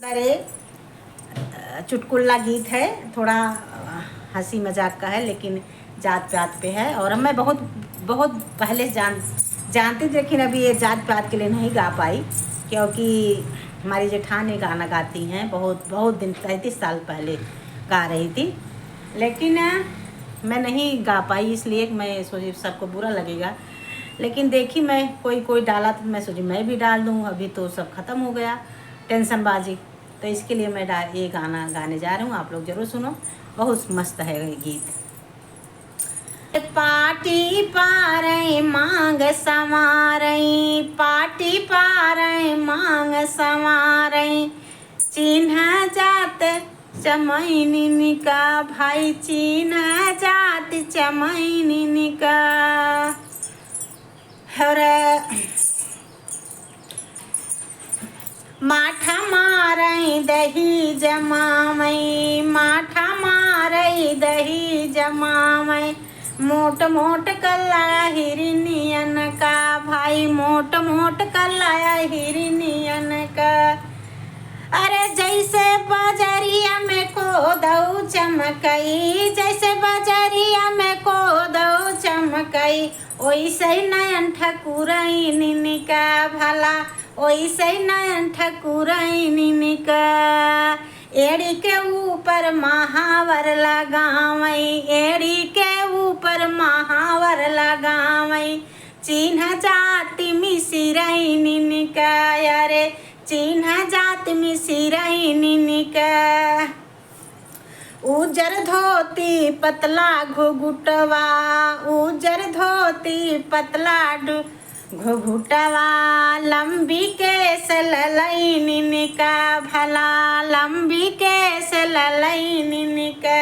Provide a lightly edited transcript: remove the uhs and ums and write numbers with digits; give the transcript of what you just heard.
अरे चुटकुला गीत है, थोड़ा हंसी मजाक का है, लेकिन जात पात पे है। और मैं बहुत बहुत पहले जानती थी, लेकिन अभी ये जात पात के लिए नहीं गा पाई, क्योंकि हमारी जेठानी गाना गाती हैं। बहुत बहुत दिन 33 साल पहले गा रही थी, लेकिन मैं नहीं गा पाई, इसलिए मैं सोची सबको बुरा लगेगा। लेकिन देखी मैं कोई डाला तो मैं सोची मैं भी डाल दूँ। अभी तो सब ख़त्म हो गया टेंशनबाजी, तो इसके लिए मैं ये गाना गाने जा रही हूँ। आप लोग ज़रूर सुनो, बहुत मस्त है ये गीत। पाटी पारे मांग संवारई, पाटी पारे मांग संवारई, चिन्ह जात चमैनी का भाई, चिन्ह जात चमैनी का। और माठा मारई दही जमावई, माठा मारई दही जमावई, मोट मोट कल्ला हिरनियन का भाई, मोट मोट कल्ला हिरनियन का। अरे जैसे बजरिया में कोदऊ चमकई, जैसे बजरिया में कोदऊ चमकई, ओइसे नयन ठकुरई का भला, ओइसे नयन ठकुरई का। एड़ी के ऊपर महावर लगावई, एड़ी के ऊपर महावर लगावई, चिन्ह जाति मिसिरई का। अरे चिन्ह जाति मिसिरई का। उजर धोती पतला घुघुटवा, उजर धोती पतला घुघुटवा, लंबी केस ललई का भला, लंबी केस ललई का।